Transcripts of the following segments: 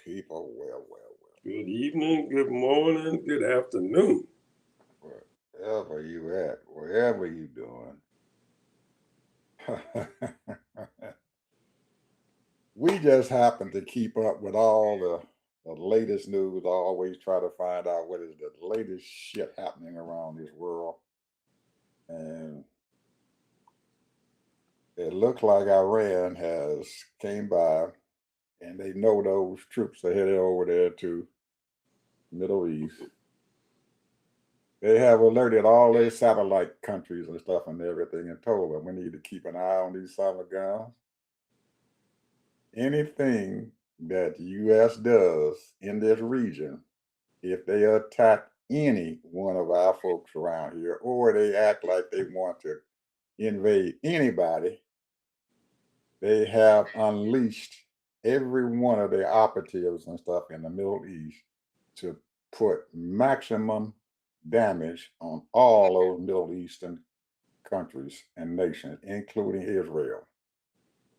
People, Good evening, good morning, good afternoon. wherever you at, wherever you doing. We just happen to keep up with all the latest news. I always try to find out what is the latest shit happening around this world. And it looks like Iran has came by and they know those troops are headed over there to Middle East. They have alerted all their satellite countries and stuff and everything and told them we need to keep an eye on these summer guns. Anything that the U.S. does in this region, if they attack any one of our folks around here, or they act like they want to invade anybody, they have unleashed every one of their operatives and stuff in the Middle East to put maximum damage on all those Middle Eastern countries and nations, including Israel.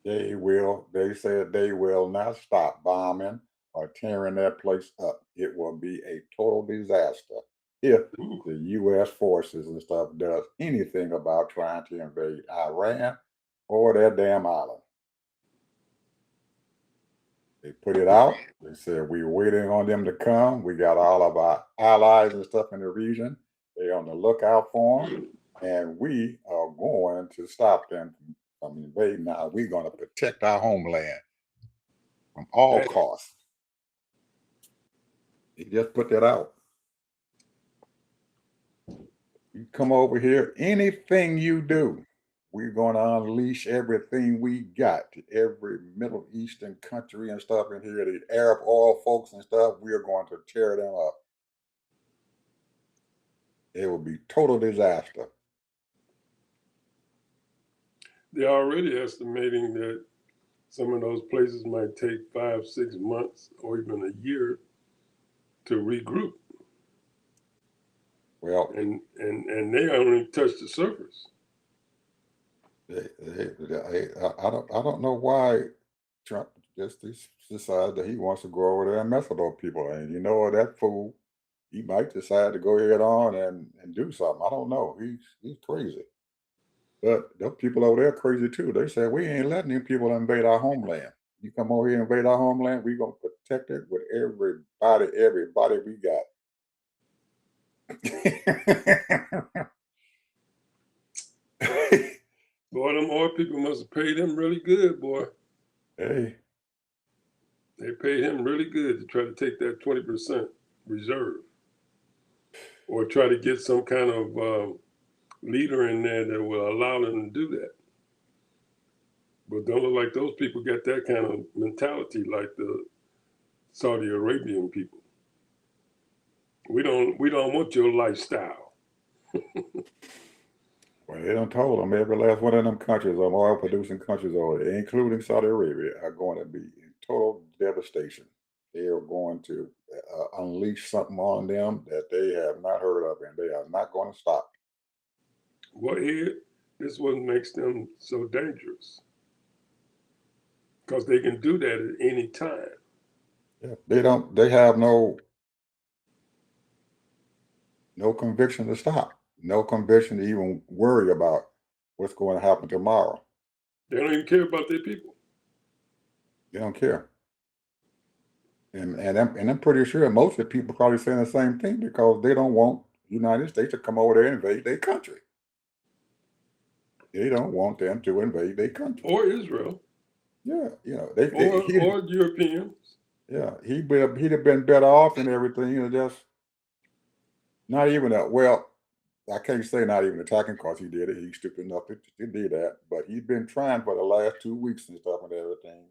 They said they will not stop bombing or tearing that place up. It will be a total disaster if Ooh, the U.S. forces and stuff does anything about trying to invade Iran or that damn island. They put it out. They said we're waiting on them to come. We got all of our allies and stuff in the region. They're on the lookout for them, and we are going to stop them from invading. Now we're going to protect our homeland from all that, costs. They just put that out. You come over here, anything you do, we're going to unleash everything we got to every Middle Eastern country and stuff in here, the Arab oil folks and stuff. We are going to tear them up. It will be total disaster. they're already estimating that some of those places might take 5, 6 months or even a year to regroup. Well, And they only touched the surface. I don't know why Trump just decided that he wants to go over there and mess with those people. And you know that fool, he might decide to go ahead on and do something. I don't know. He's crazy. But those people over there crazy too. They said we ain't letting them people invade our homeland. You come over here and invade our homeland, we gonna protect it with everybody we got. Boy, them oil people must have paid him really good, boy. Hey, They paid him really good to try to take that 20% reserve or try to get some kind of leader in there that will allow them to do that. But don't look like those people got that kind of mentality like the Saudi Arabian people. We don't want your lifestyle. well, they done told them every last one of them countries, them oil producing countries over there, including Saudi Arabia, are going to be in total devastation. They are going to unleash something on them that they have not heard of, and they are not going to stop. Well, here, this what makes them so dangerous because they can do that at any time. Yeah, they don't. They have no conviction to stop. No conviction to even worry about what's going to happen tomorrow. They don't even care about their people. They don't care. And I'm pretty sure most of the people probably saying the same thing because they don't want the United States to come over there and invade their country. They don't want them to invade their country. Or Israel, Yeah, or Europeans. yeah, he'd have been better off and everything. Just not even a well. I can't say not even attacking because he did it. He's stupid enough to do that. But he's been trying for the last 2 weeks and stuff and everything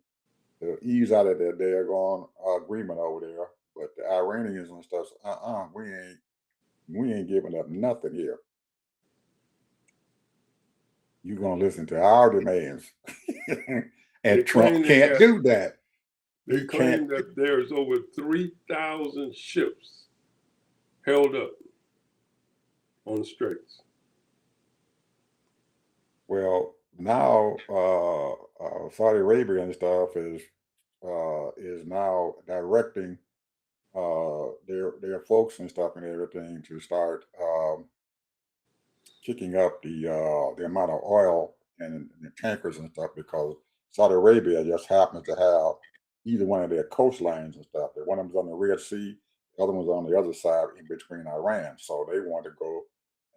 to ease out of their daggone agreement over there. But the Iranians and stuff, we ain't giving up nothing here. You're gonna listen to our demands, They and Trump claim they can't got. do that. They He can't. claim that there's over 3,000 ships held up on the straits. Well, now Saudi Arabia and stuff is now directing their folks and stuff and everything to start kicking up the amount of oil and the tankers and stuff because Saudi Arabia just happens to have either one of their coastlines and stuff. One of them's on the Red Sea, the other one's on the other side in between Iran. So they want to go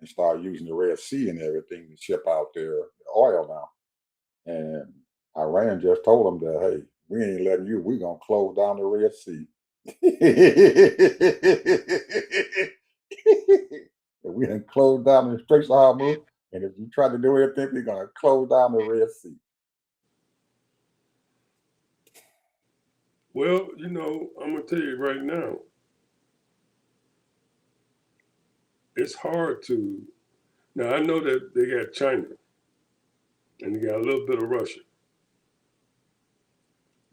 and start using the Red Sea and everything to ship out their oil now. And Iran just told them that, hey, we ain't letting you. We're gonna close down the Red Sea. We done closed down the Straits of Hormuz, and if you try to do anything, we're gonna close down the Red Sea. Well, I'm gonna tell you right now, it's hard to. Now I know that they got China and they got a little bit of Russia,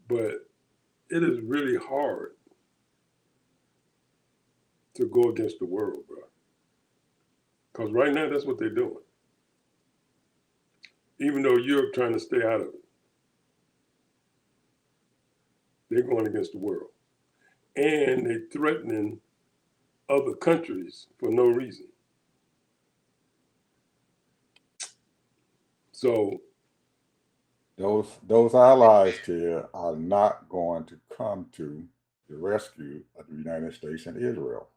but it is really hard to go against the world, bro. Because right now that's what they're doing. Even though Europe trying to stay out of it, they're going against the world, and they're threatening other countries for no reason. So Those allies here are not going to come to the rescue of the United States and Israel.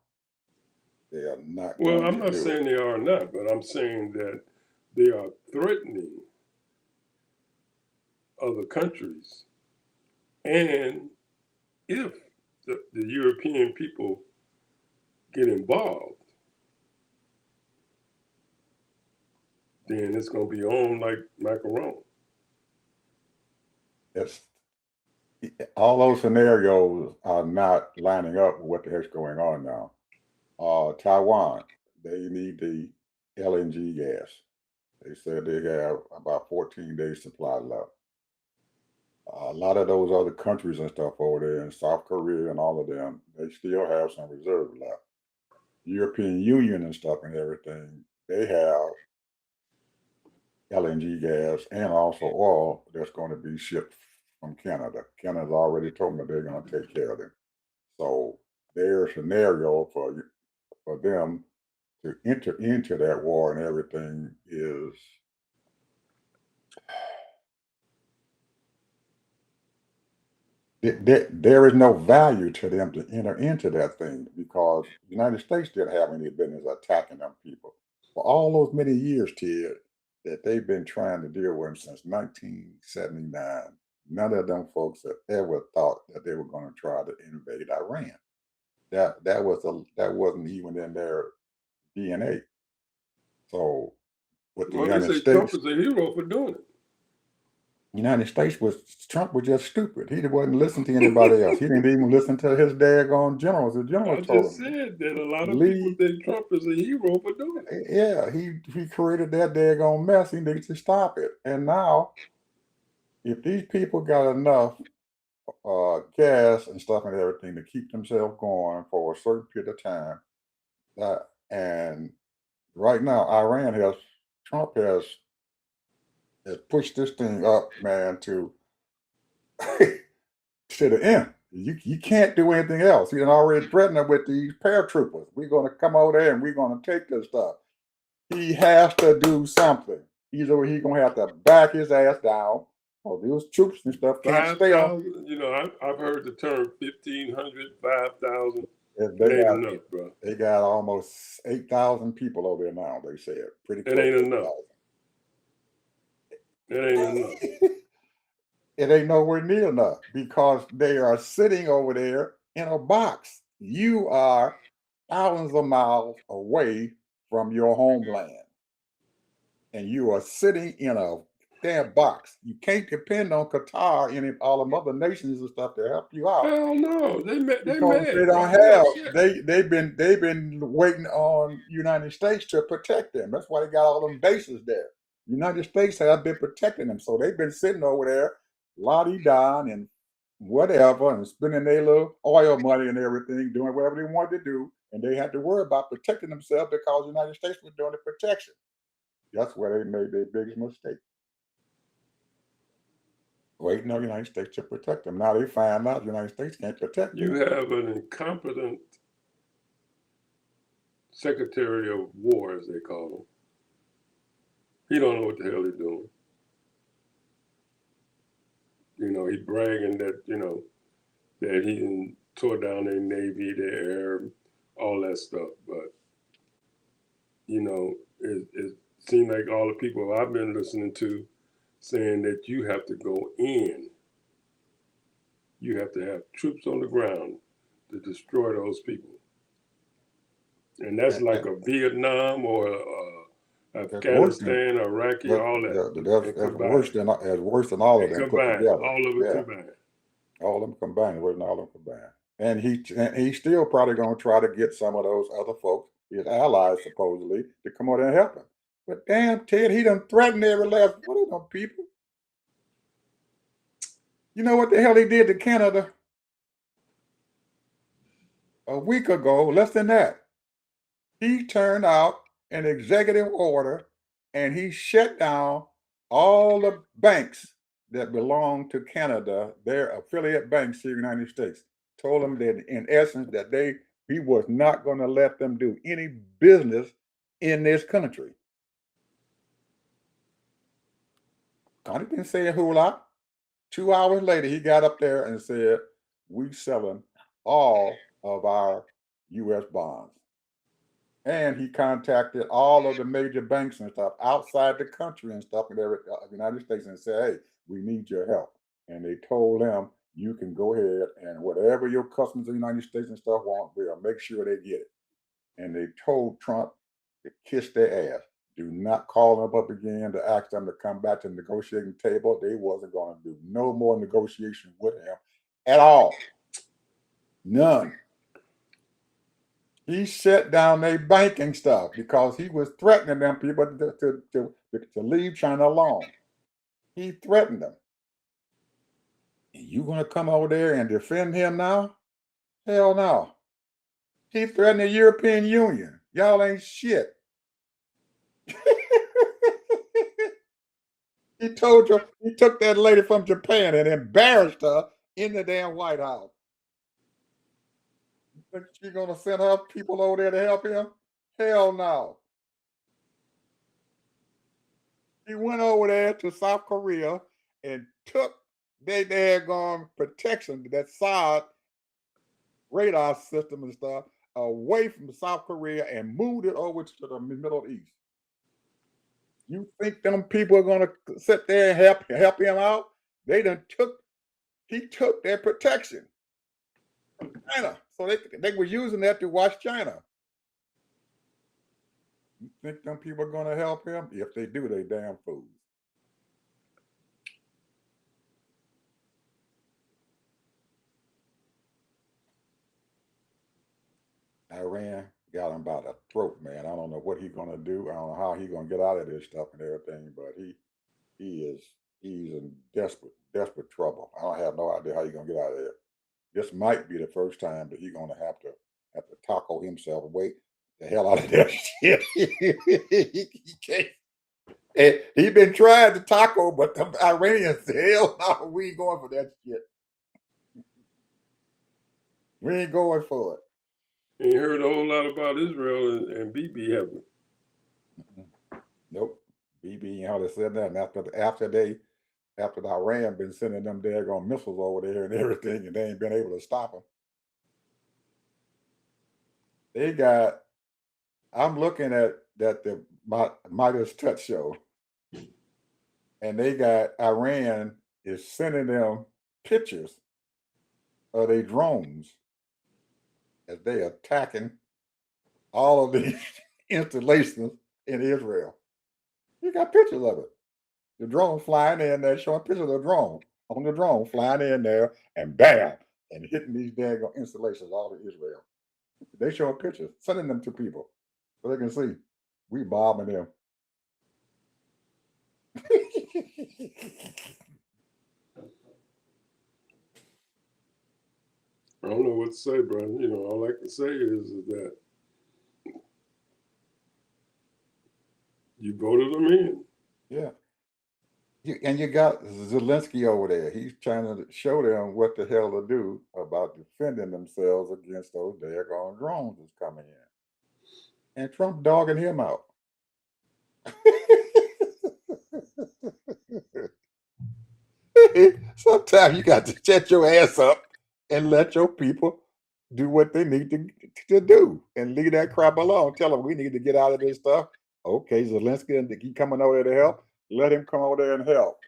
They are not well, going I'm to not do it. saying they are not, but I'm saying that they are threatening other countries. And if the European people get involved, then it's going to be on like macaroni. It's all those scenarios are not lining up with what the heck's going on now. Taiwan, they need the LNG gas. They said they have about 14 days supply left. A lot of those other countries and stuff over there in South Korea and all of them, they still have some reserve left. European Union and stuff and everything, they have LNG gas and also oil that's going to be shipped from Canada. Canada's already told me they're going to take care of them. So their scenario for them to enter into that war and everything is there is no value to them to enter into that thing because the United States didn't have any business attacking them people. For all those many years, Ted, that they've been trying to deal with them since 1979, none of them folks have ever thought that they were going to try to invade Iran. That wasn't even in their DNA. So with the Well, they United say Trump States, is a the hero for doing United States was Trump was just stupid. He wasn't listening to anybody else. He didn't even listen to his daggone generals. The it. I generals told just him, said that a lot of people leave. think Trump is a hero for doing it. Yeah, he created that daggone mess. He needs to stop it. And now, if these people got enough gas and stuff and everything to keep themselves going for a certain period of time, and right now, Trump has pushed this thing up, man, to to the end. You can't do anything else. He's already threatened with these paratroopers. We're going to come over there and we're going to take this stuff. He has to do something. Either he's going to have to back his ass down, or those troops and stuff can't stay on. 5,000, I've heard the term 1,500, 5,000. If It ain't enough, bro. they got almost 8,000 people over there now. They said pretty It close ain't to enough. It ain't enough. 8,000. It ain't nowhere near enough because they are sitting over there in a box. You are thousands of miles away from your homeland, and you are sitting in a damn box. You can't depend on Qatar and all the other nations and stuff to help you out Hell no. They because they mad, don't bro. They have upset. they've been waiting on United States to protect them. That's why they got all them bases there. United States have been protecting them, so they've been sitting over there, lottie don and whatever, and spending their little oil money and everything, doing whatever they wanted to do, and they had to worry about protecting themselves because the United States was doing the protection. That's where they made their biggest mistake. waiting on the United States to protect them. Now they find out the United States can't protect You them. have an incompetent Secretary of War, as they call him. He don't know what the hell he's doing. You know, he bragging that, you know, that he tore down their Navy, their air, all that stuff. But, you know, it seemed like all the people I've been listening to saying that you have to go in. You have to have troops on the ground to destroy those people. And that's like a Vietnam or Afghanistan, Iraqi, all that. That's worse than all of them put Combined, together. all of it Yeah, combined. all of them combined, worse than all of them combined. And he's still probably going to try to get some of those other folks, his allies supposedly, to come out there and help him. But damn, Ted, he done threatened every last one of them people. You know what the hell he did to Canada a week ago, less than that? He turned out an executive order and he shut down all the banks that belong to Canada, their affiliate banks to the United States. Told them that in essence that he was not going to let them do any business in this country. Connie didn't say a whole lot. 2 hours later, he got up there and said, "We selling all of our U.S. bonds." And he contacted all of the major banks and stuff outside the country and stuff in the United States and said, "Hey, we need your help." And they told him, "You can go ahead and whatever your customers in the United States and stuff want, we'll make sure they get it." And they told Trump to kiss their ass. Do not call them up again to ask them to come back to the negotiating table. They wasn't going to do no more negotiation with him at all. None. He shut down their banking stuff because he was threatening them people to leave China alone. He threatened them. You going to come over there and defend him now? Hell no. He threatened the European Union. Y'all ain't shit. He took that lady from Japan and embarrassed her in the damn White House. You think she's going to send her people over there to help him? Hell no. He went over there to South Korea and took their daggone protection, that SAD radar system and stuff, away from South Korea and moved it over to the Middle East. You think them people are going to sit there and help him out? He took their protection from China. So they were using that to watch China. You think them people are going to help him? If they do, they damn fools. Iran got him by the throat, man. I don't know what he's gonna do. I don't know how he's gonna get out of this stuff and everything, but he's in desperate trouble. I don't have no idea how he's gonna get out of there. This might be the first time that he's gonna have to tackle himself. Wait the hell out of that shit. He can't. And he been trying to tackle, but the Iranians said, "Hell no, we ain't going for that shit. We ain't going for it." And you heard a whole lot about Israel and Bibi, haven't you? Nope. Bibi, how they said that. And after the Iran been sending them daggone missiles over there and everything, and they ain't been able to stop them. They got. I'm looking at the Midas Touch show, and they got Iran is sending them pictures of their drones as they attacking all of these installations in Israel. You got pictures of it. The drone flying in there, showing pictures of the drone on the drone flying in there and bam, and hitting these daggone installations all in Israel. They showing pictures, sending them to people so they can see we bombing them. I don't know what to say, bro. You know, all I can say is that you voted them in. Yeah. And you got Zelensky over there. He's trying to show them what the hell to do about defending themselves against those daggone drones that's coming in. And Trump dogging him out. Sometimes you got to shut your ass up and let your people do what they need to do and leave that crap alone. Tell them we need to get out of this stuff. Okay, Zelensky, and he coming over there to help. Let him come over there and help.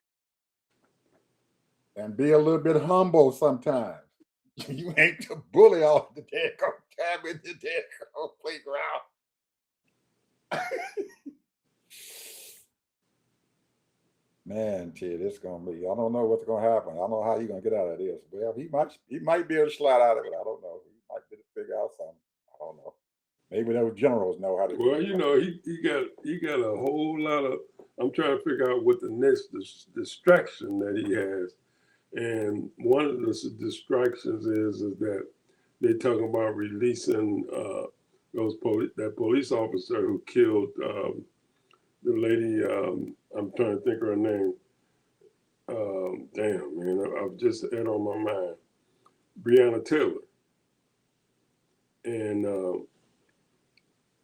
And be a little bit humble sometimes. You ain't the bully off the daggone time in the daggone playground. Man, Ted, it's gonna be. I don't know what's gonna happen. I don't know how he's gonna get out of this. Well, he might be able to slide out of it. I don't know. He might be able to figure out something. I don't know. Maybe those generals know how to do Well, it. you know, he got a whole lot of. I'm trying to figure out what the next distraction that he has, and one of the distractions is that they're talking about releasing that police officer who killed the lady. I'm trying to think of her name. Damn, man, I've just had on my mind. Breonna Taylor. And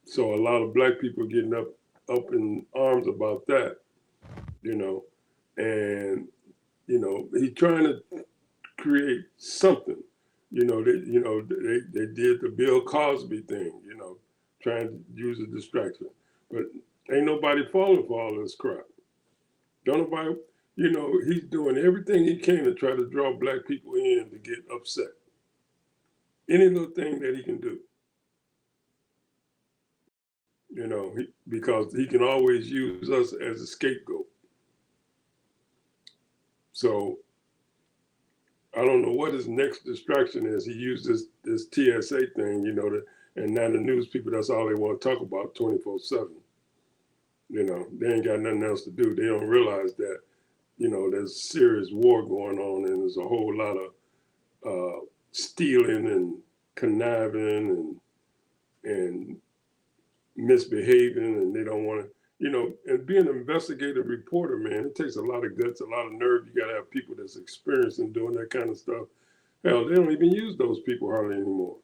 so a lot of black people getting up in arms about that, you know, and he's trying to create something. They did the Bill Cosby thing, trying to use a distraction, but ain't nobody falling for all this crap. Don't nobody, he's doing everything he can to try to draw black people in to get upset. Any little thing that he can do. Because he can always use us as a scapegoat. So I don't know what his next distraction is. He used this TSA thing, and now the news people, that's all they want to talk about 24/7. They ain't got nothing else to do. They don't realize that, there's serious war going on, and there's a whole lot of stealing and conniving and misbehaving, and they don't want to, and being an investigative reporter, man, it takes a lot of guts, a lot of nerve. You got to have people that's experienced in doing that kind of stuff. Hell, they don't even use those people hardly anymore.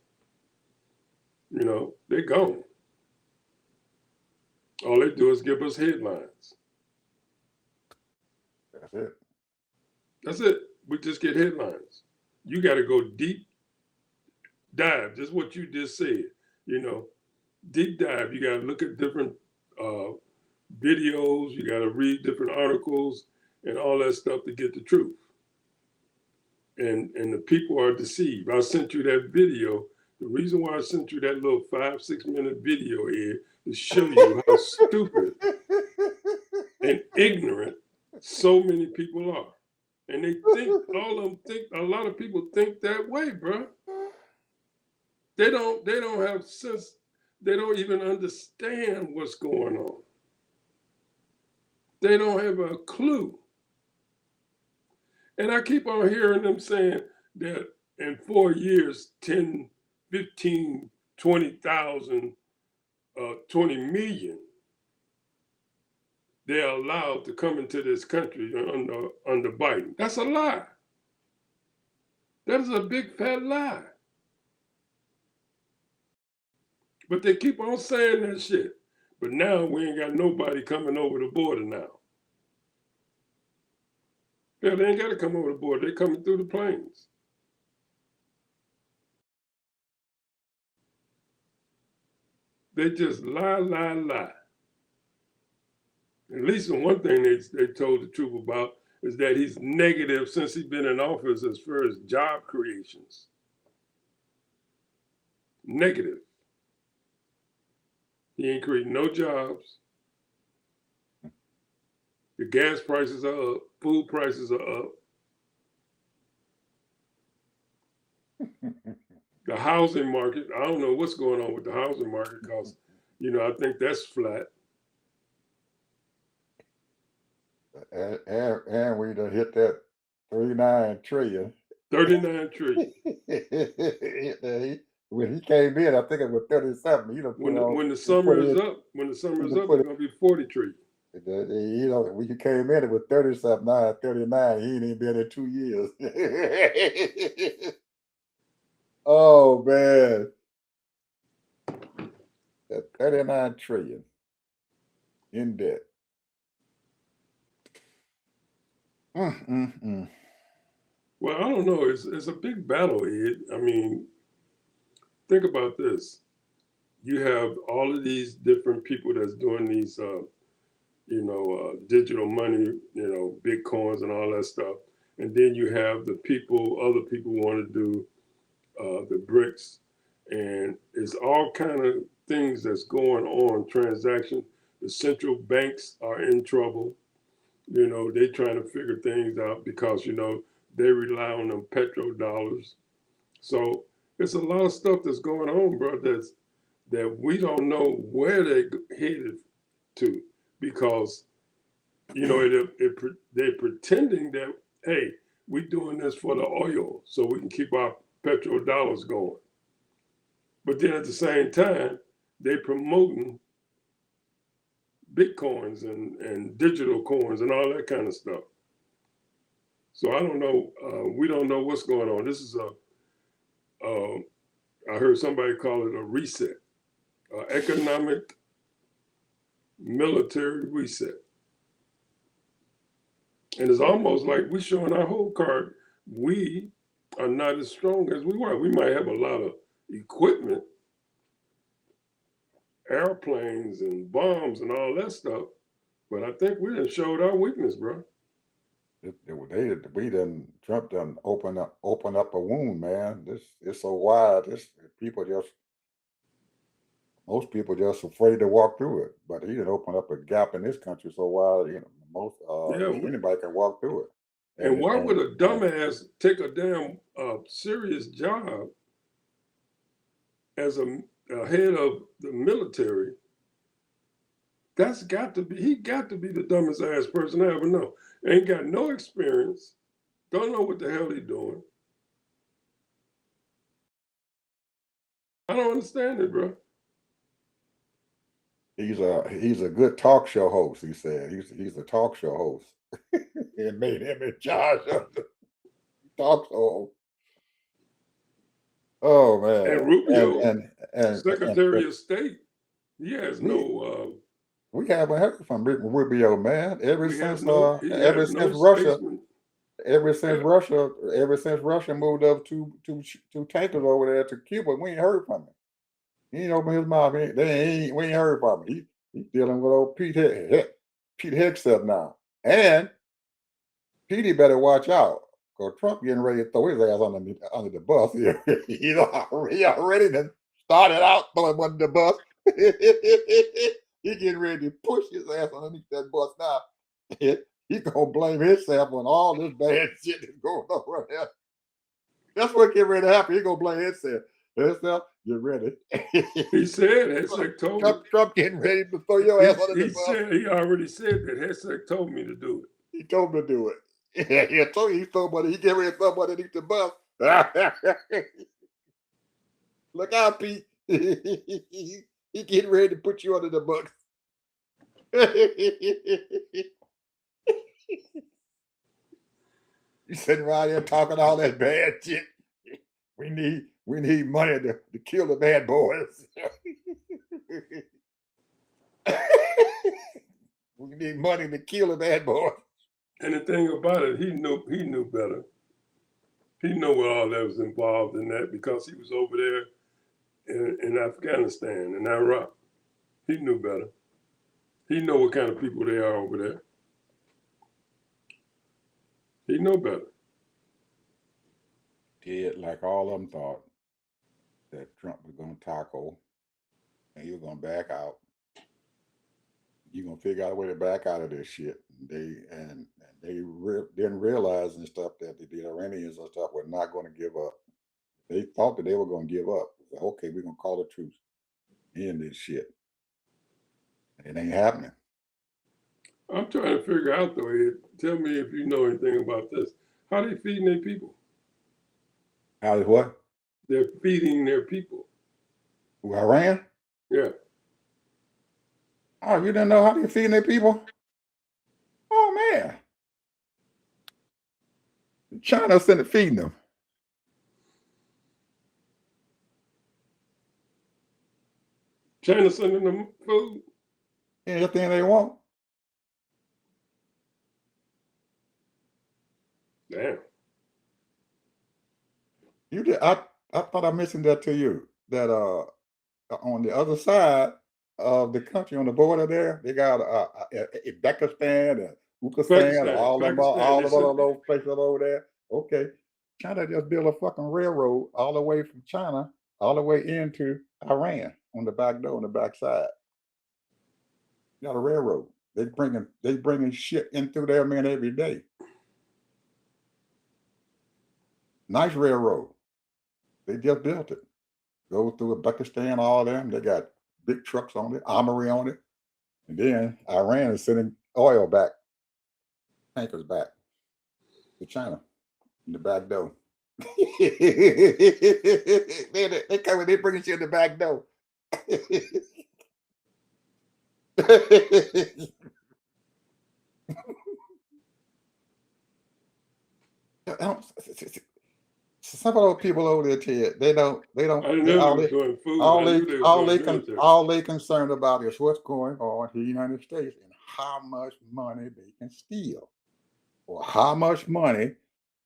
They're gone. All they do is give us headlines. That's it. That's it. We just get headlines. You got to go deep dive, just what you just said, deep dive. You got to look at different videos. You got to read different articles and all that stuff to get the truth. And the people are deceived. I sent you that video. The reason why I sent you that little 5-6 minute video here to show you how stupid and ignorant so many people are. And they think, a lot of people think that way, bro. They don't have sense. They don't even understand what's going on. They don't have a clue. And I keep on hearing them saying that in 4 years, 10, 15, 20,000, 20 million, they're allowed to come into this country under Biden. That's a lie. That is a big fat lie. But they keep on saying that shit. But now we ain't got nobody coming over the border now. Yeah, they ain't got to come over the border. They're coming through the plains. They just lie, lie, lie. At least the one thing they told the truth about is that he's negative since he's been in office as far as job creations. Negative. He ain't creating no jobs. The gas prices are up. Food prices are up. The housing market, I don't know what's going on with the housing market because, I think that's flat. And we done hit that 39 trillion. 39 trillion. When he came in, I think it was 37. When the summer is up, it's gonna be 40 trillion. You know, when you came in, it was 30 something, now at 39. He ain't even been there 2 years. Oh man, that 39 trillion in debt. Mm, mm, mm. Well, I don't know. It's a big battle, Ed. I mean, think about this. You have all of these different people that's doing these, digital money, Bitcoins and all that stuff. And then you have other people want to do the bricks, and it's all kind of things that's going on. Transaction. The central banks are in trouble. They're trying to figure things out because they rely on them petrodollars. So it's a lot of stuff that's going on, bro. That we don't know where they're headed to because they're pretending that, hey, we're doing this for the oil so we can keep our petrodollars going. But then at the same time, they're promoting Bitcoins and digital coins and all that kind of stuff. So I don't know. We don't know what's going on. This is I heard somebody call it a reset, economic military reset. And it's almost like we're showing our whole card. We are not as strong as we were. We might have a lot of equipment, airplanes and bombs and all that stuff, but I think we done showed our weakness, bro. Trump done open up a wound, man. This it's so wide. People just most people just afraid to walk through it. But he done opened up a gap in this country so wide, most Yeah. anybody can walk through it. And why would a and dumbass take a damn serious job as a head of the military? He got to be the dumbest ass person I ever know. Ain't got no experience, don't know what the hell he doing. I don't understand it, bro. he's a good talk show host, he said. He's a talk show host. It made him in charge of the talk show. Oh man. And Rubio, And Secretary of State, he has we no. we haven't heard from Rubio, man. He has no Russia statesman. ever since Russia moved up two tankers over there to Cuba, we ain't heard from him. He ain't opened his mouth. We ain't heard from him. He's dealing with old Pete Hegseth now. And Petey better watch out. Because Trump getting ready to throw his ass under the bus. He already done started out throwing him under the bus. He getting ready to push his ass underneath that bus now. He gonna blame himself on all this bad shit that's going on there. That's what get ready to happen. He gonna blame himself. Get ready. He said Hegseth told me. Trump getting ready to throw your ass under the bus. He already said that Hegseth told me to do it. He told me to do it. He told you he get ready to throw somebody underneath the bus. Look out, Pete. He getting ready to put you under the bus. You sitting around here talking all that bad shit. We need money to kill the bad boys. We need money to kill the bad boys. And the thing about it, he knew better. He knew what all that was involved in that because he was over there in Afghanistan and Iraq. He knew better. He know what kind of people they are over there. He know better. Did like all of them thought that Trump was going to tackle and he was going to back out. You're going to figure out a way to back out of this shit. They didn't realize and stuff that the Iranians and stuff were not going to give up. They thought that they were going to give up. Okay, we're going to call the truce. End this shit. It ain't happening. I'm trying to figure out though, Ed, tell me if you know anything about this. How they feeding their people? How is what? They're feeding their people. Who, Iran? Yeah. Oh, you didn't know how they're feeding their people? China sending feeding them. China sending them food. Anything they want. Damn. You did. I thought I mentioned that to you. That on the other side of the country, on the border there, they got Pakistan and Uzbekistan, all They of all sent, of those places over there. Okay, China just built a fucking railroad all the way from China all the way into Iran on the back door, on the back side. Got a railroad. They bringing shit in through there, man, every day. Nice railroad. They just built it. Go through Uzbekistan, all of them. They got big trucks on it, armory on it. And then Iran is sending oil back, tankers back to China in the back door. They come and they bring shit in the back door. Some of those people over there, Ted, I didn't they know they was doing food. I knew they was doing military. all they concerned about is what's going on in the United States and how much money they can steal, or how much money,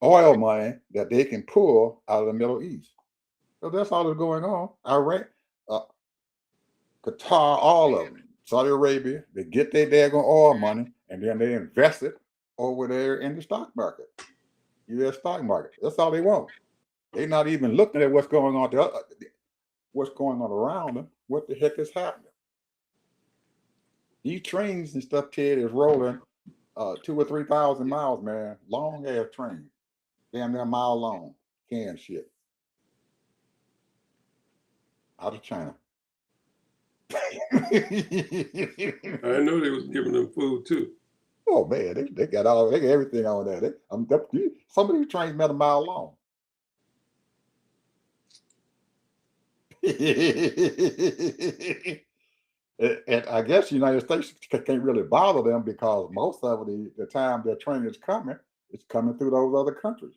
oil money, that they can pull out of the Middle East. So that's all that's going on. Iran, Qatar, all of them, Saudi Arabia, they get their daggone oil money and then they invest it over there in the stock market, U.S. stock market. That's all they want. They're not even looking at what's going on around them. What the heck is happening? These trains and stuff, Ted, is rolling 2,000 or 3,000 miles, man. Long ass train, damn near a mile long, can shit out of China. I know they was giving them food too. Oh man, they got everything on there. Some of these trains met a mile long. And I guess the United States can't really bother them because most of the time their train is coming, it's coming through those other countries.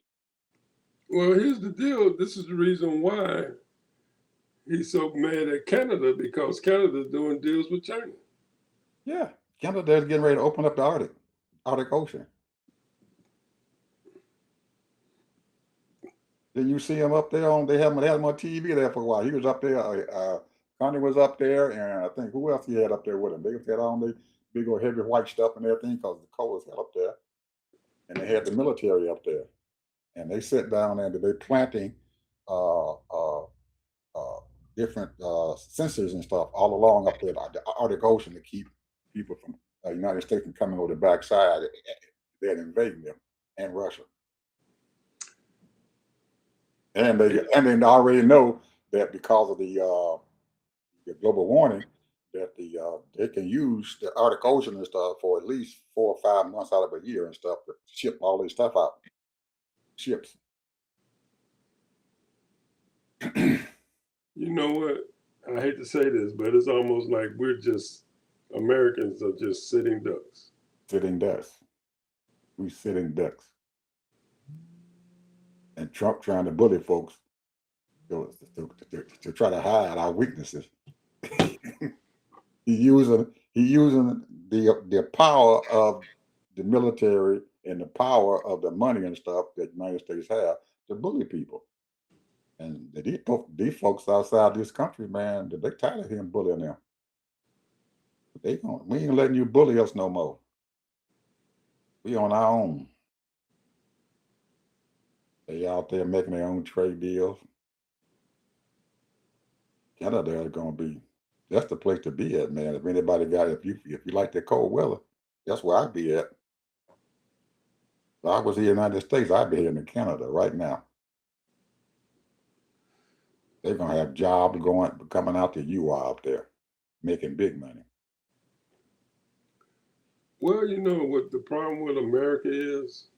Well, here's the deal. This is the reason why he's so mad at Canada, because Canada's doing deals with China. Yeah, Canada is getting ready to open up the Arctic Ocean. Then you see him up there they had him on TV there for a while. He was up there. Connie was up there, and I think who else he had up there with him? They had on the big old heavy white stuff and everything because the cold was up there, and they had the military up there, and they sit down and they're planting uh, uh, different sensors and stuff all along up there, the Arctic Ocean, to keep people from United States from coming over the backside. They're invading them, and Russia. And they already know that because of the global warming, that they can use the Arctic Ocean and stuff for at least 4 or 5 months out of a year and stuff to ship all this stuff out. Ships. You know what? I hate to say this, but it's almost like Americans are just sitting ducks. Sitting ducks. We sitting ducks. And Trump trying to bully folks to try to hide our weaknesses. He using the power of the military and the power of the money and stuff that the United States have to bully people. And these folks outside this country, man, they're tired of him bullying them. We ain't letting you bully us no more. We on our own. They out there making their own trade deals. Canada is gonna be, that's the place to be at, man. If you like the cold weather, that's where I'd be at. If I was in the United States, I'd be here in Canada right now. They're gonna have jobs coming out that you are out there, making big money. Well, you know what the problem with America is?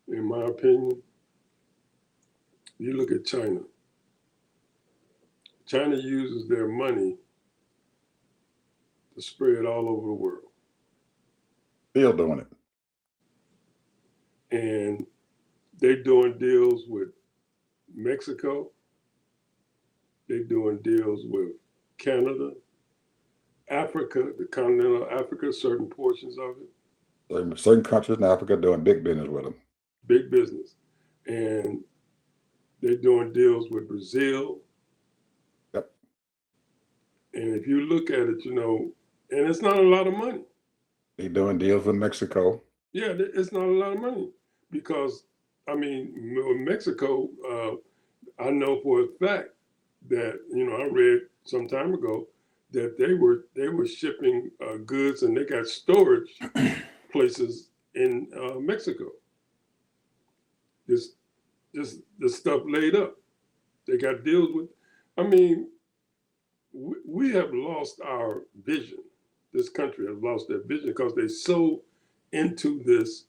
In my opinion, you look at China. China uses their money to spread all over the world. Still doing it. And they're doing deals with Mexico. They're doing deals with Canada, Africa, the continental Africa, certain portions of it. Certain countries in Africa doing big business with them. Big business. And they're doing deals with Brazil. Yep. And if you look at it, and it's not a lot of money. They're doing deals with Mexico. Yeah, it's not a lot of money because, with Mexico, I know for a fact that, I read some time ago that they were shipping goods and they got storage places in Mexico. Just the stuff laid up. They got deals with. We have lost our vision. This country has lost their vision because they're so into this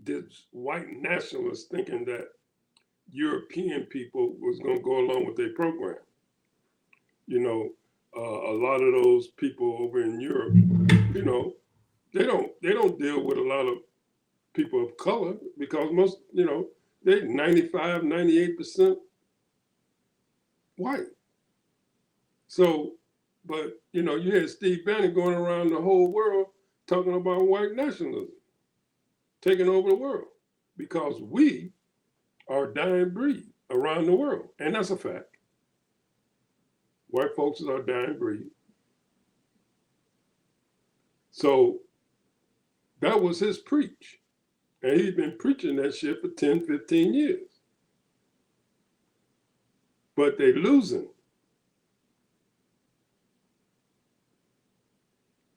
this white nationalists thinking that European people was going to go along with their program. A lot of those people over in Europe, they don't deal with a lot of people of color because most, they're 95, 98% white. So, but you had Steve Bannon going around the whole world talking about white nationalism, taking over the world, because we are a dying breed around the world. And that's a fact. White folks are a dying breed. So that was his preach. And he's been preaching that shit for 10, 15 years. But they're losing.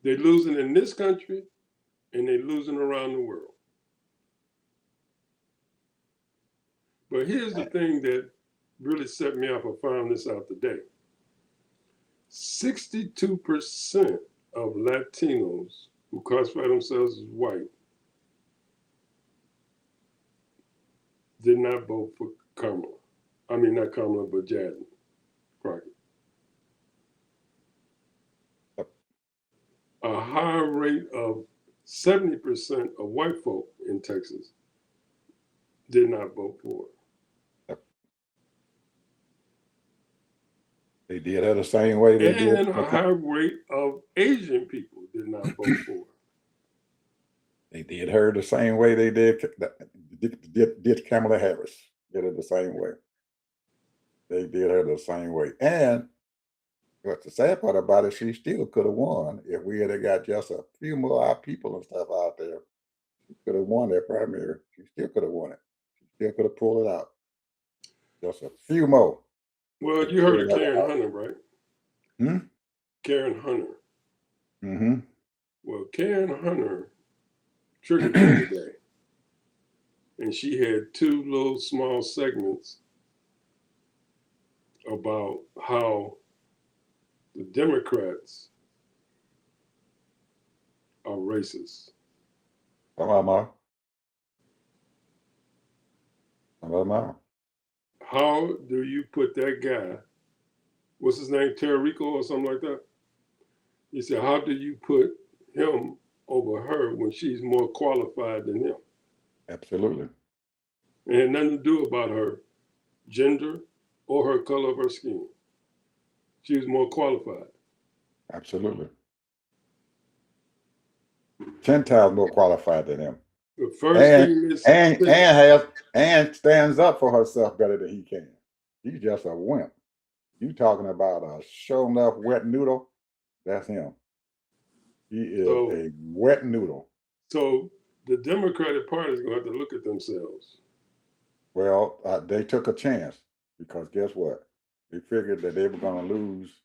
They're losing in this country and they're losing around the world. But here's the thing that really set me off. I found this out today. 62% of Latinos who classify themselves as white did not vote for Kamala. Not Kamala, but Jasmine Crockett. A higher rate of 70% of white folk in Texas did not vote for her. They did her the same way they did. And a high rate of Asian people did not vote for her. They did her the same way they did Kamala Harris. Did it the same way. They did her the same way. And what's the sad part about it, she still could have won if we had got just a few more our people and stuff out there. She could have won that primary. She still could have won it. She still could have pulled it out. Just a few more. Well, you heard of Karen Hunter, right? Karen Hunter. Mm-hmm. Well, Karen Hunter triggered me today. And she had two little small segments about how the Democrats are racist. Come on, Ma. Come on, Ma. How do you put that guy, what's his name, Terrico or something like that? He said, how do you put him over her when she's more qualified than him? Absolutely. It had nothing to do about her gender or her color of her skin. She was more qualified. Absolutely. 10 times more qualified than him. The first thing is and stands up for herself better than he can. He's just a wimp. You talking about a show enough wet noodle? That's him. He is a wet noodle. So the Democratic Party is going to have to look at themselves. Well, they took a chance because guess what? They figured that they were going to lose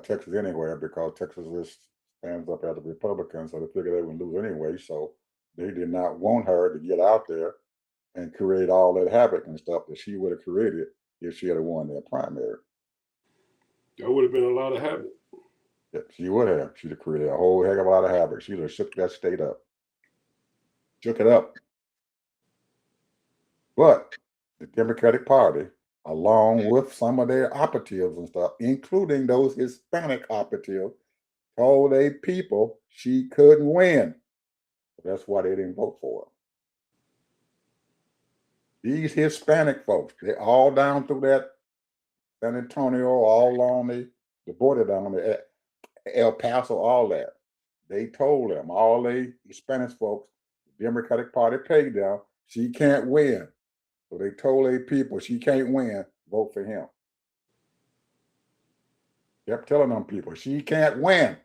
Texas anyway because Texas stands up as a Republican, so they figured they would lose anyway. So they did not want her to get out there and create all that havoc and stuff that she would have created if she had won that primary. That would have been a lot of havoc. Yeah, she would have. She'd have created a whole heck of a lot of havoc. She'd have shook that state up. Shook it up. But the Democratic Party along with some of their operatives and stuff, including those Hispanic operatives, told a people she couldn't win. That's why they didn't vote for her. These Hispanic folks, they're all down through that San Antonio, all along the border down there, El Paso, all that. They told them, all the Hispanic folks, the Democratic Party paid them, she can't win. So they told their people, she can't win, vote for him. Kept telling them people, she can't win.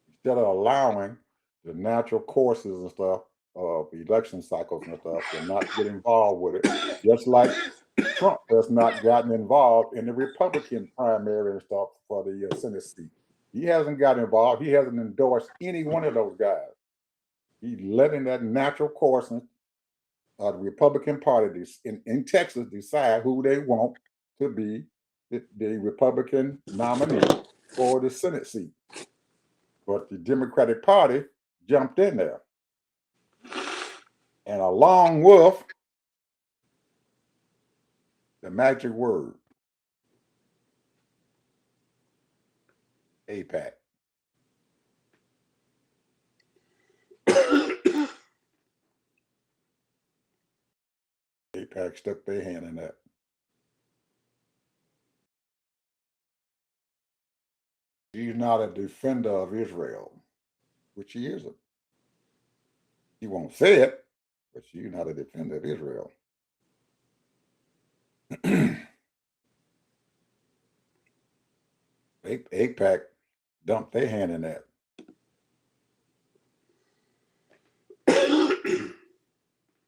Instead of allowing the natural courses and stuff of election cycles and stuff and not get involved with it, just like Trump has not gotten involved in the Republican primary and stuff for the Senate seat. He hasn't got involved. He hasn't endorsed any one of those guys. He's letting that natural course of the Republican Party in Texas decide who they want to be the Republican nominee for the Senate seat. But the Democratic Party jumped in there. And along with the magic word, AIPAC. AIPAC stuck their hand in that. She's not a defender of Israel, which she isn't. She won't say it, but she's not a defender of Israel. AIPAC dumped their hand in that.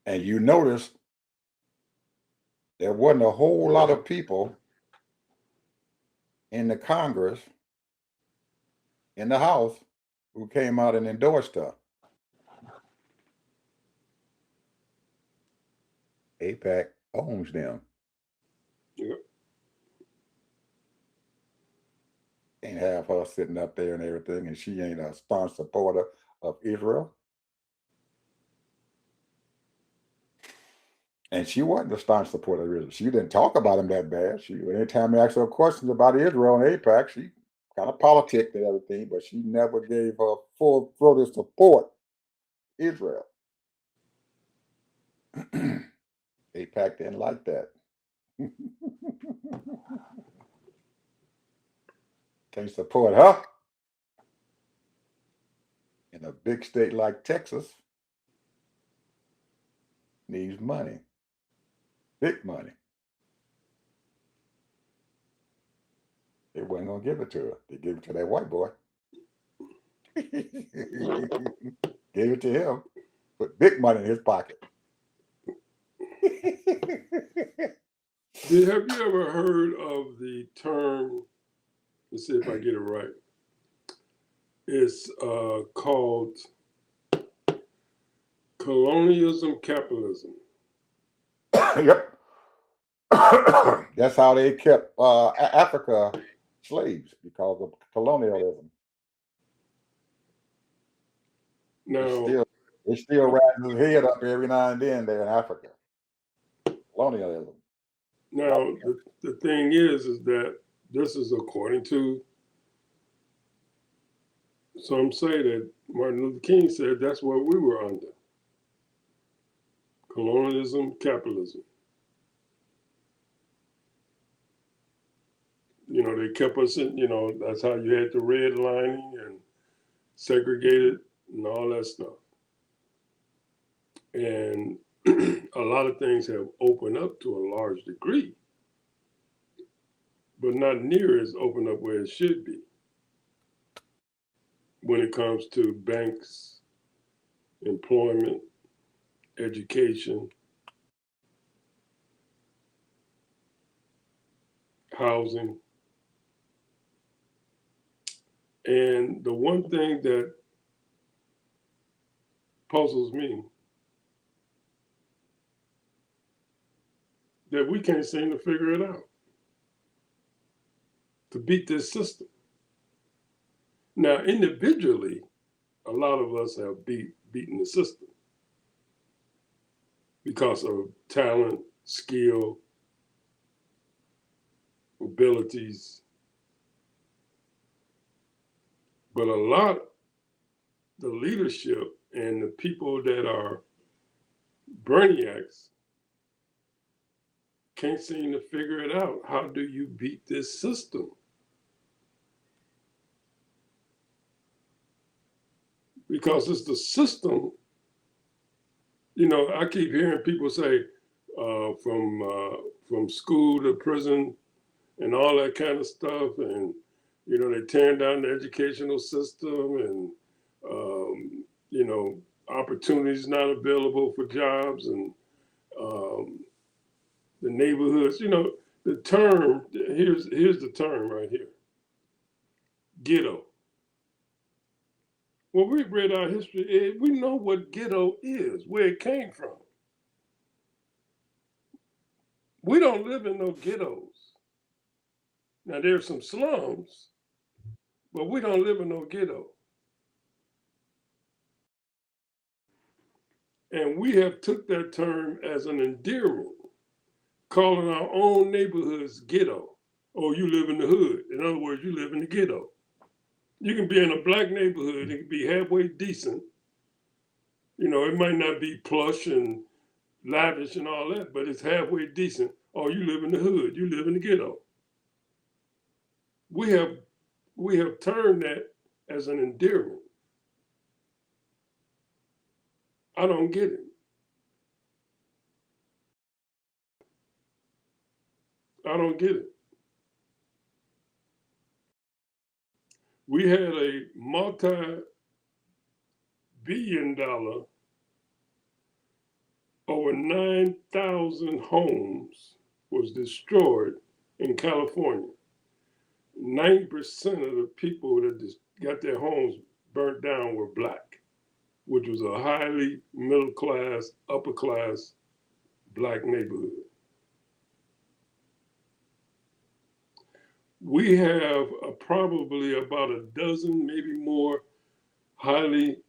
And you notice there wasn't a whole lot of people in the Congress, in the House, who came out and endorsed her. AIPAC owns them. Yep. Can't have her sitting up there and everything, and she ain't a staunch supporter of Israel. And she wasn't a staunch supporter of Israel. She didn't talk about him that bad. Anytime they asked her questions about Israel and AIPAC, she kind of politicked and everything, but she never gave her full-throated support Israel. AIPAC didn't like that. Can't support her in a big state like Texas. Needs money, big money. They wasn't gonna give it to her. They gave it to that white boy. Gave it to him. Put big money in his pocket. Have you ever heard of the term? Let's see if I get it right. It's called colonialism capitalism. Yep. That's how they kept Africa slaves, because of colonialism. Now, it still rises his head up every now and then there in Africa. Colonialism. now the thing is that this is according to some say that Martin Luther King said that's what we were under. Colonialism, capitalism. You know, they kept us in, you know, that's how you had the redlining and segregated and all that stuff. And a lot of things have opened up to a large degree, but not near as open up where it should be when it comes to banks, employment, education, housing. And the one thing that puzzles me, that we can't seem to figure it out to beat this system. Now, individually, a lot of us have beaten the system because of talent, skill, abilities. But a lot of the leadership and the people that are brainiacs can't seem to figure it out. How do you beat this system? Because it's the system. You know, I keep hearing people say from school to prison and all that kind of stuff, and you know they're tearing down the educational system, and you know opportunities not available for jobs, and the neighborhoods. You know, the term here's the term right here: ghetto. When we read our history, we know what ghetto is, where it came from. We don't live in no ghettos. Now there's some slums, but we don't live in no ghetto. And we have took that term as an endearment, calling our own neighborhoods ghetto. Oh, you live in the hood. In other words, you live in the ghetto. You can be in a black neighborhood, it can be halfway decent. You know, it might not be plush and lavish and all that, but it's halfway decent. Oh, you live in the hood, you live in the ghetto. We have turned that as an endearment. I don't get it. I don't get it. We had a multi-billion-dollar, over 9,000 homes was destroyed in California. 90% of the people that got their homes burnt down were black, which was a highly middle class, upper class black neighborhood. We have probably about a dozen, maybe more, highly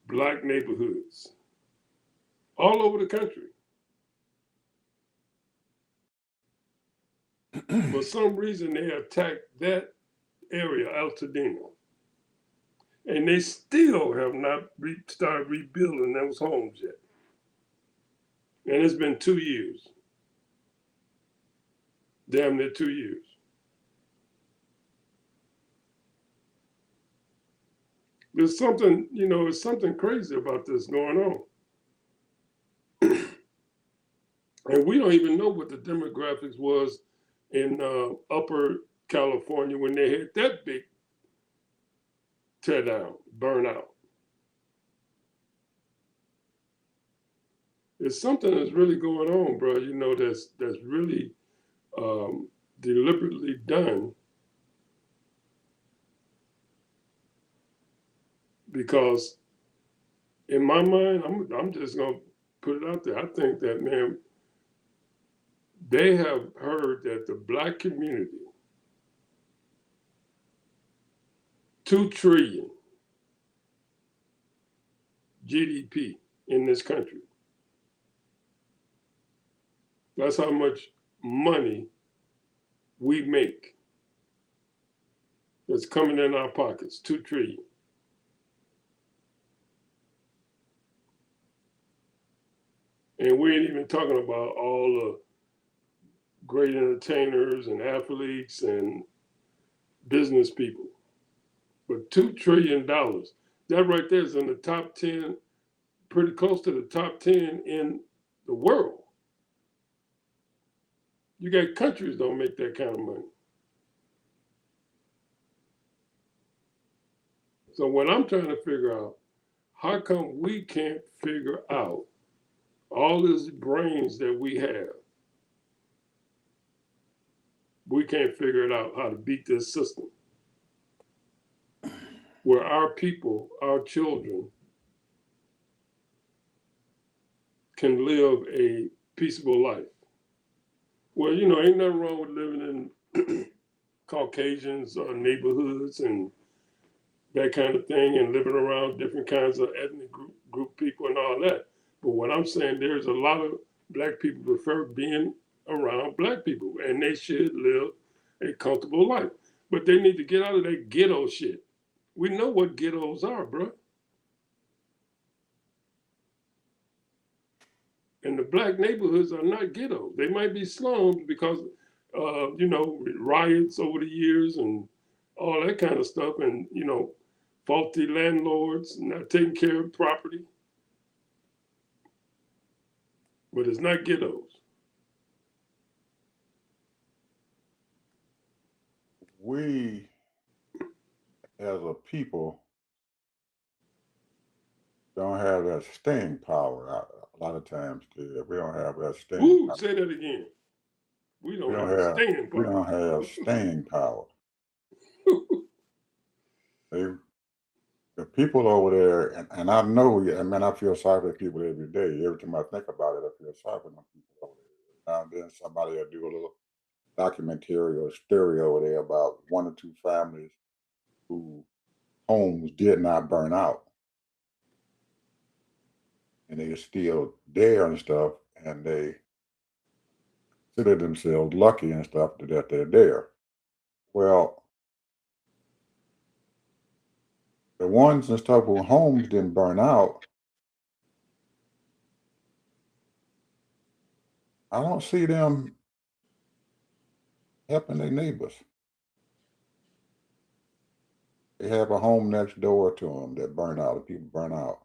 black neighborhoods all over the country. For some reason, they attacked that area, Altadena, and they still have not started rebuilding those homes yet. And it's been 2 years, damn near 2 years. There's something, you know, there's something crazy about this going on. And we don't even know what the demographics was in upper California when they had that big tear down, burn out. There's something that's really going on, bro, you know, that's really deliberately done, because in my mind, I'm just gonna put it out there. I think that, man, they have heard that the black community, 2 trillion GDP in this country. That's how much money we make that's coming in our pockets, 2 trillion. And we ain't even talking about all the great entertainers and athletes and business people. But $2 trillion, that right there is in the top 10, pretty close to the top 10 in the world. You got countries don't make that kind of money. So what I'm trying to figure out, how come we can't figure out all these brains that we have? We can't figure it out how to beat this system where our people, our children, can live a peaceable life. Well, you know, ain't nothing wrong with living in Caucasians or neighborhoods and that kind of thing, and living around different kinds of ethnic group people and all that. I'm saying there's a lot of black people prefer being around black people, and they should live a comfortable life. But they need to get out of that ghetto shit. We know what ghettos are, bro. And the black neighborhoods are not ghetto. They might be slums because, riots over the years and all that kind of stuff, and faulty landlords not taking care of property. But it's not ghettos. We as a people don't have that staying power a lot of times. We don't have that staying Ooh, power. say that again. We We don't don't have have staying we power. don't have staying power. They, the people over there, and I know, I mean, I feel sorry for people every day. Every time I think about it, I feel sorry for them people over there. Now and then somebody will do a little documentary or story over there about one or two families who homes did not burn out and they are still there and stuff, and they consider themselves lucky and stuff that they're there. Well, the ones and stuff whose homes didn't burn out, I don't see them helping their neighbors. They have a home next door to them that burn out, the people burn out.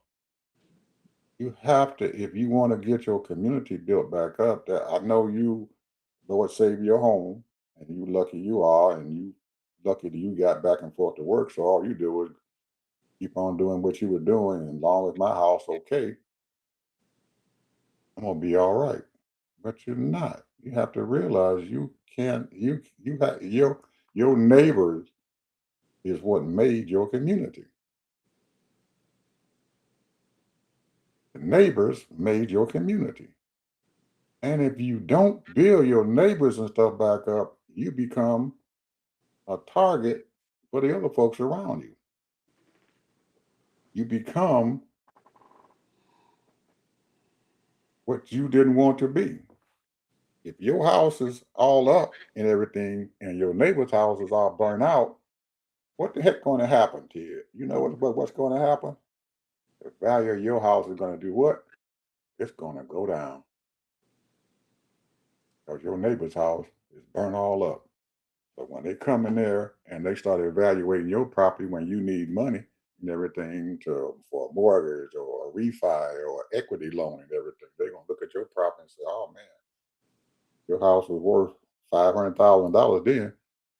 You have to, if you want to get your community built back up, that I know you, Lord save your home, and you lucky you are, and you lucky that you got back and forth to work. So all you do is keep on doing what you were doing, and as long as my house okay, I'm gonna be all right. But you're not. You have to realize you can't. You have your neighbors is what made your community. The neighbors made your community. And if you don't build your neighbors and stuff back up, you become a target for the other folks around you. You become what you didn't want to be. If your house is all up and everything, and your neighbor's house is all burned out, what the heck going to happen to you? You know what's going to happen? The value of your house is going to do what? It's going to go down because your neighbor's house is burned all up. So when they come in there and they start evaluating your property when you need money and everything for a mortgage or a refi or equity loan and everything, they're gonna look at your property and say, "Oh man, your house was worth $500,000 then.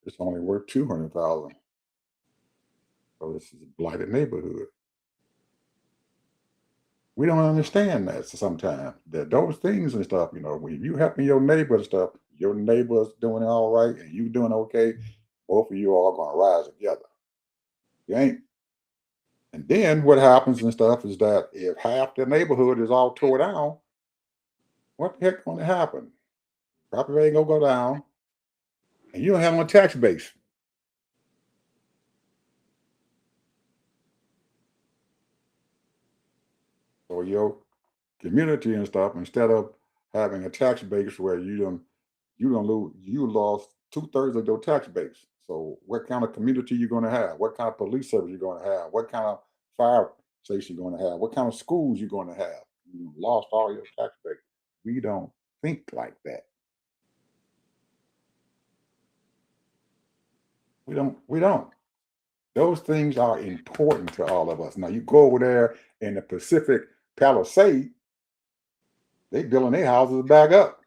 It's only worth 200,000. So this is a blighted neighborhood." We don't understand that sometimes. That those things and stuff, when you helping your neighbor and stuff, your neighbor's doing all right and you doing okay, both of you are gonna rise together. You ain't. And then what happens and stuff is that if half the neighborhood is all tore down, what the heck gonna happen? Property ain't gonna go down, and you don't have no tax base. So your community and stuff, instead of having a tax base where you lost 2/3 of your tax base. So what kind of community you gonna have? What kind of police service you gonna have? What kind of fire station you gonna have? What kind of schools you gonna have? You lost all your tax base. We don't think like that. We don't. Those things are important to all of us. Now you go over there in the Pacific Palisade, they building their houses back up.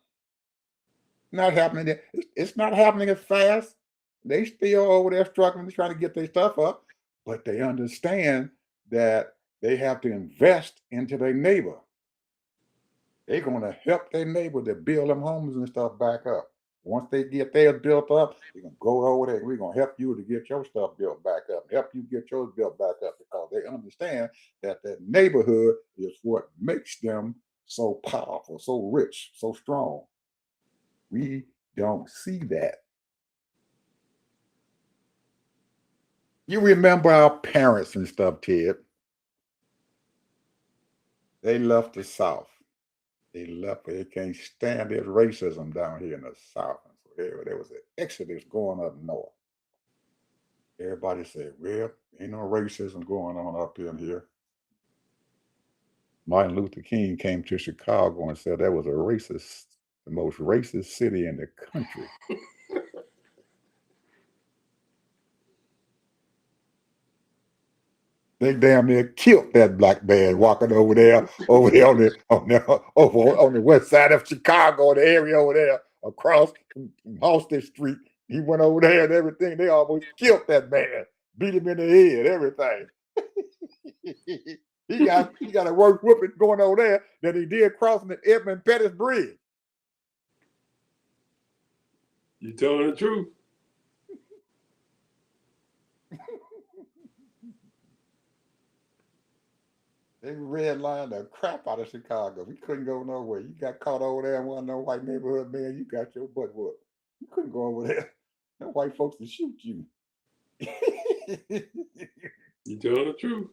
Not happening there. It's not happening as fast. They still over there struggling, trying to get their stuff up, but they understand that they have to invest into their neighbor. They're going to help their neighbor to build them homes and stuff back up. Once they get theirs built up, they're going to go over there. We're going to help you to get your stuff built back up, help you get yours built back up because they understand that that neighborhood is what makes them so powerful, so rich, so strong. We don't see that. You remember our parents and stuff, Ted. They left the South. They left, but they can't stand this racism down here in the South. And so there was an exodus going up north. Everybody said, well, ain't no racism going on up in here. Martin Luther King came to Chicago and said that was the most racist city in the country. They damn near killed that black man walking over there on the west side of Chicago, the area over there across from Halsted Street. He went over there and everything. They almost killed that man, beat him in the head, everything. he got a worse whooping going over there than he did crossing the Edmund Pettus Bridge. You telling the truth? They redlined the crap out of Chicago. We couldn't go nowhere. You got caught over there in one of them white neighborhood, man. You got your butt whooped. You couldn't go over there. No white folks to shoot you. You telling the truth?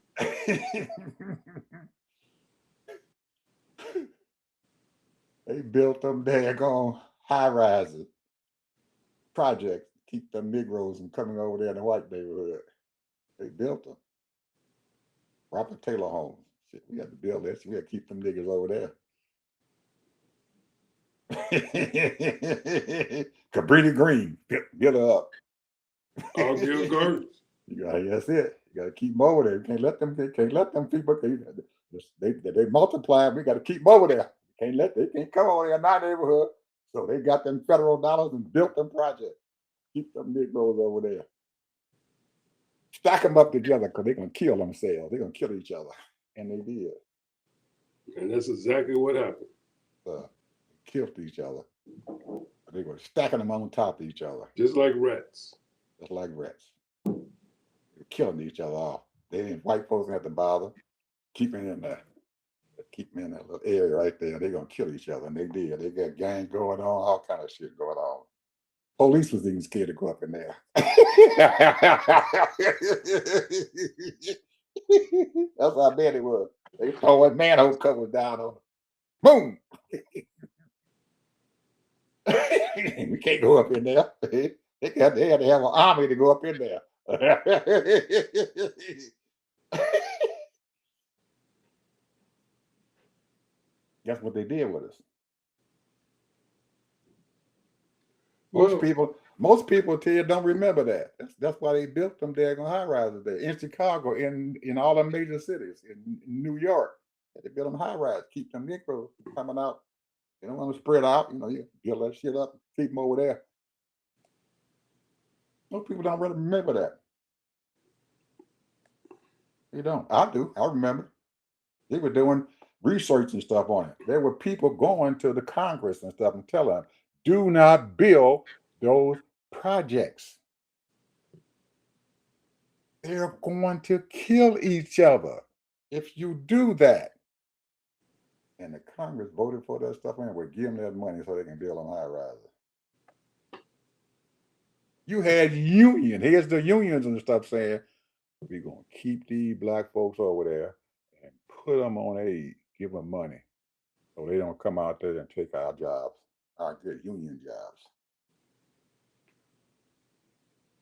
They built them daggone high rises projects to keep them Negroes from coming over there in the white neighborhood. They built them. Robert Taylor homes. Shit, we had to build this. We had to keep them niggas over there. Cabrini Green, build her up. All Gil Gardens. That's it. You got to keep them over there. You can't let them people. They multiply. We got to keep them over there. They can't come over there in our neighborhood. So they got them federal dollars and built them projects. Keep them Negroes over there. Stack them up together because they're gonna kill themselves. They're gonna kill each other, and they did. And that's exactly what happened. Killed each other. They were stacking them on top of each other. Just like rats. Just like rats. They were killing each other off. White folks didn't have to bother. Keep them in there. Keep them in that little area right there. They're gonna kill each other. And they did. They got gangs going on, all kind of shit going on. Police was even scared to go up in there. That's how bad it was. They throw a manhole cover down on them. Boom! We can't go up in there. They had to have an army to go up in there. That's what they did with us. Most people tell you don't remember that. That's why they built them daggone high rises there in Chicago, in all the major cities, in New York. They built them high rises, keep them Negroes coming out. You don't want to spread out. You build that shit up, keep them over there. Most people don't really remember that. You don't. I do. I remember. They were doing research and stuff on it. There were people going to the Congress and stuff and telling them, do not build those projects. They're going to kill each other if you do that. And the Congress voted for that stuff and would give them that money so they can build them high rises. You had union. Here's the unions and stuff saying, we're going to keep these black folks over there and put them on aid, give them money so they don't come out there and take our jobs, our good union jobs.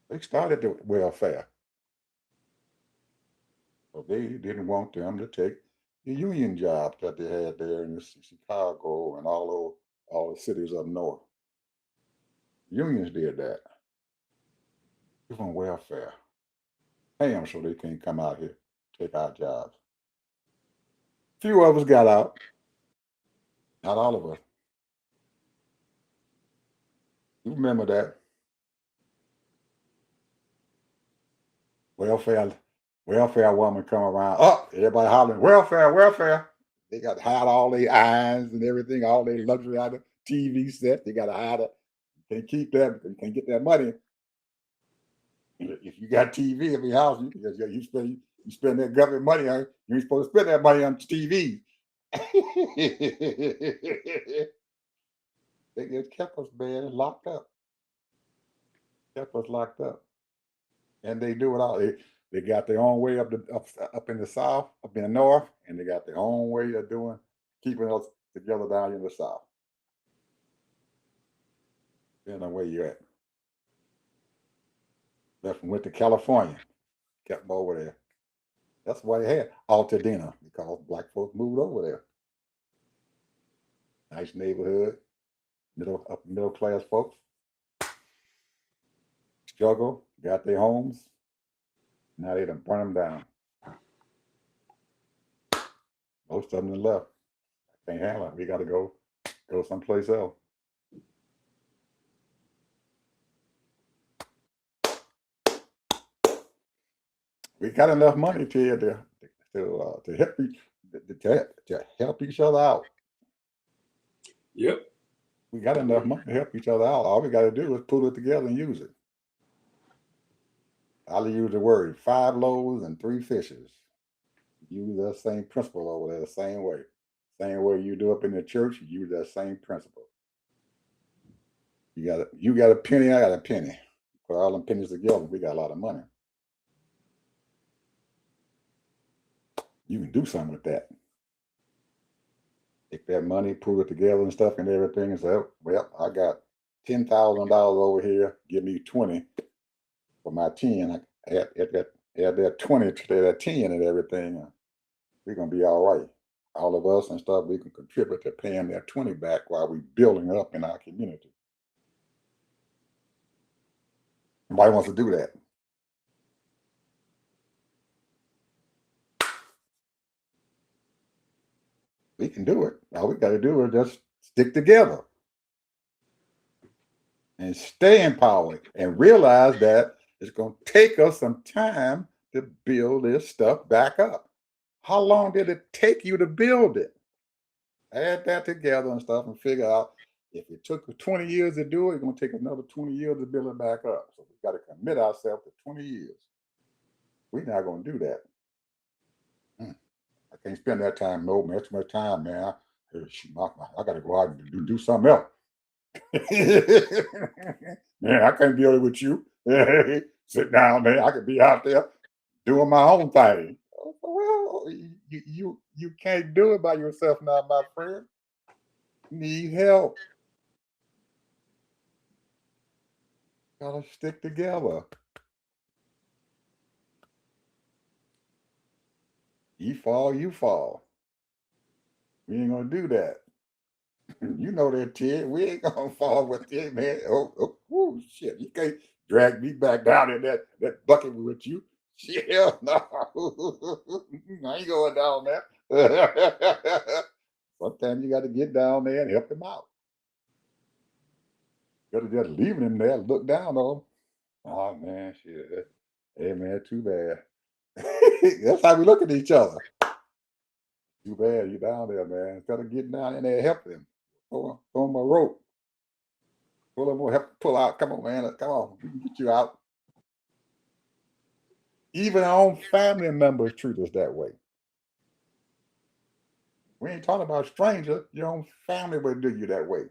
They started the welfare. So they didn't want them to take the union jobs that they had there in Chicago and all the cities up north. Unions did that. Give them welfare. Pay them so they can't come out here, take our jobs. Few of us got out. Not all of us. You remember that. Welfare woman come around. Oh, everybody hollering, welfare. They got to hide all their irons and everything, all their luxury items, TV set. They got to hide it. You can't keep that. You can't get that money. If you got TV in your house, you spend that government money on. You ain't supposed to spend that money on TV. They just kept us, man, locked up. Kept us locked up. And they do it all. They got their own way up in the south, up in the north, and they got their own way of keeping us together down here in the South. Depending on where you're at. Left and went to California, kept them over there. That's why they had Altadena, because black folks moved over there. Nice neighborhood, middle class folks. Struggle, got their homes. Now they done burn them down. Most of them left. Can't handle it. We got to go someplace else. We got enough money to help each other out. Yep. We got enough money to help each other out. All we got to do is pull it together and use it. I'll use the word 5 loaves and 3 fishes. Use that same principle over there the same way. Same way you do up in the church, you use that same principle. You got a penny, I got a penny. Put all them pennies together, we got a lot of money. You can do something with that. Take that money, pull it together and stuff and everything, and say, well, I got $10,000 over here. Give me 20 for my 10. I add that 20 to that 10 and everything. We're gonna be all right. All of us and stuff, we can contribute to paying that 20 back while we're building up in our community. Nobody wants to do that. We can do it. All we got to do is just stick together and stay empowered and realize that it's going to take us some time to build this stuff back up. How long did it take you to build it? Add that together and stuff and figure out if it took 20 years to do it, it's going to take another 20 years to build it back up. So we've got to commit ourselves to 20 years. We're not going to do that. I can't spend that time. No, man, too much time, man. I got to go out and do something else. Man, I can't be over with you. Sit down, man. I could be out there doing my own thing. Well, you can't do it by yourself now, my friend. You need help. Gotta stick together. You fall, you fall. We ain't gonna do that. You know that, Ted. We ain't gonna fall with it, man. Oh, shit. You can't drag me back down in that bucket with you. Shit, hell no. I ain't going down there. Sometimes you got to get down there and help them out. Instead of just leaving them there, look down on them. Oh, man, shit. Hey, man, too bad. That's how we look at each other. Too bad you down there, man. Instead of getting down in there and helping them. Throw them a rope. Pull them, help pull out. Come on, man. Come on. We can get you out. Even our own family members treat us that way. We ain't talking about strangers. Your own family will do you that way.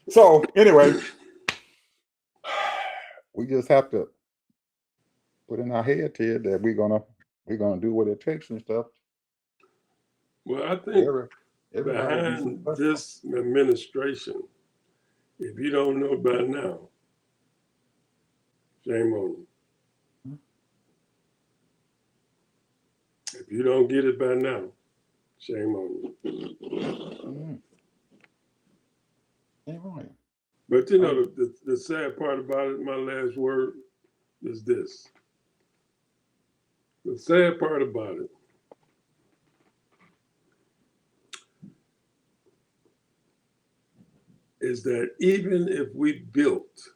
So anyway, we just have to put in our head here that we're gonna do what it takes and stuff. Well, I think Everybody behind this administration, if you don't know by now, shame on you. If you don't get it by now, shame on you. Shame on you. But you know, the sad part about it, my last word is this. The sad part about it is that even if we built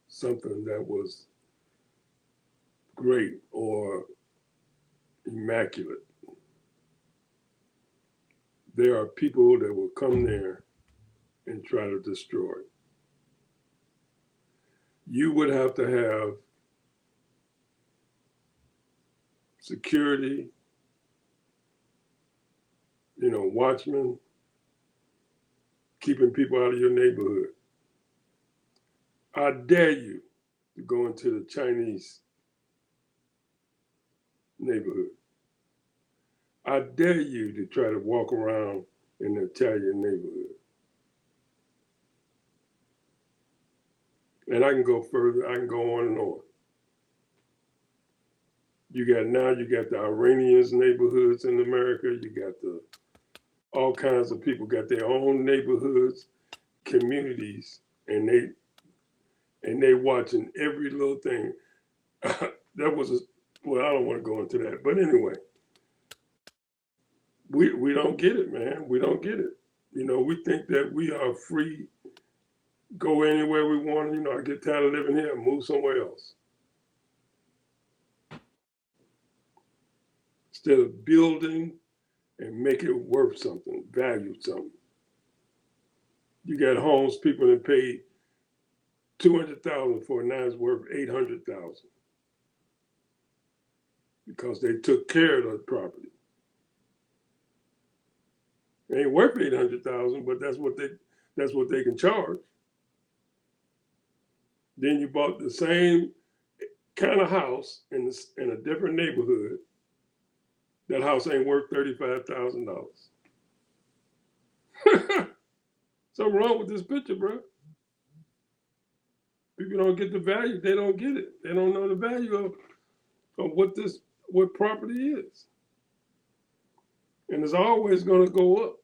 something that was great or immaculate, there are people that will come there and try to destroy it. You would have to have security, watchmen, keeping people out of your neighborhood. I dare you to go into the Chinese neighborhood. I dare you to try to walk around in the Italian neighborhood. And I can go further, I can go on and on. You got the Iranians neighborhoods in America, you got all kinds of people got their own neighborhoods, communities, and they watching every little thing. Well, I don't want to go into that, but anyway, we don't get it, man. We don't get it. We think that we are free, go anywhere we want. I get tired of living here and move somewhere else. Instead of building and make it worth something, value something. You got homes people that paid $200,000 for, now it's worth $800,000 because they took care of the property. It ain't worth $800,000, but that's what they can charge. Then you bought the same kind of house in a different neighborhood. That house ain't worth $35,000. Something wrong with this picture, bro. People don't get the value. They don't get it. They don't know the value of what property is. And it's always going to go up.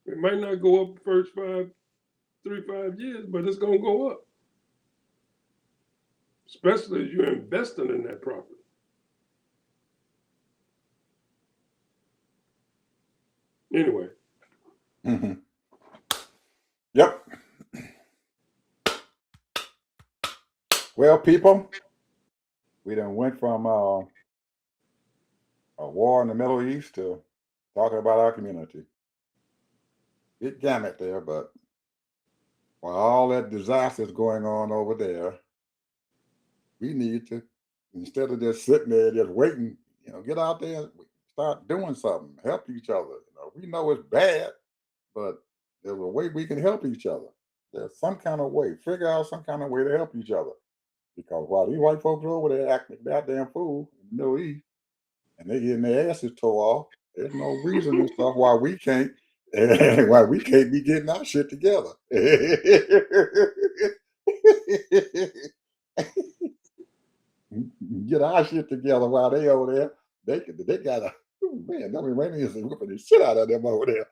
It might not go up the first 3-5 years, but it's going to go up. Especially if you're investing in that property. Anyway. Mm-hmm. Yep. Well, people, we done went from a war in the Middle East to talking about our community. Big gamut there, but while all that disaster is going on over there, we need to, instead of just sitting there just waiting, get out there and start doing something, help each other. We know it's bad, but there's a way we can help each other. There's some kind of way. Figure out some kind of way to help each other. Because while these white folks are over there acting a goddamn fool in the Middle East, and they getting their asses tore off, there's no reason and stuff why we can't be getting our shit together. Get our shit together while they over there. They got a man. Them Iranians are whipping the shit out of them over there.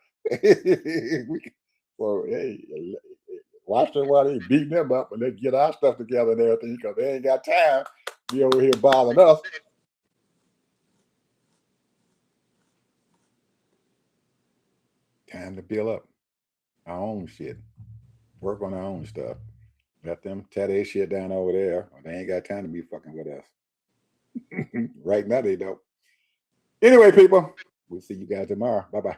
So hey, watch them while they beating them up, and they get our stuff together and everything because they ain't got time to be over here bothering us. Time to build up our own shit. Work on our own stuff. Let them tear their shit down over there. They ain't got time to be fucking with us. Right now they don't. Anyway, people, we'll see you guys tomorrow. Bye-bye.